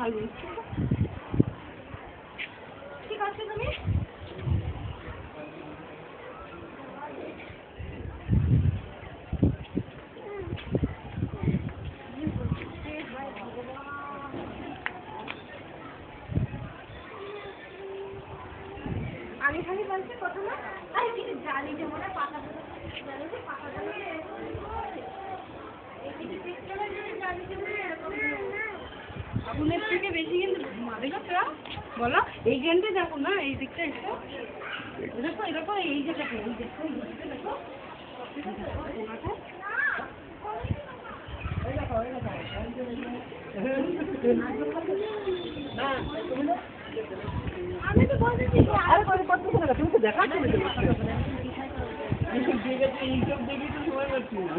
ভালো ঠিক আছে তুমি আমি খালি বলছি কথা না আরে কিছু জানি যে মনে পাতা জানি যে পাতা আগুনের থেকে বেশি কিন্তু দেখো তোরা বলো এই গেমটা দেখো না এই দিকটা এসো দেখো এরকম এই জায়গাটা এই দেখো দেখো আমি তো বলছি আরে করে করতেছ না তুমি তো দেখাচ্ছ না এইসব দেখে তো সময় পাচ্ছি না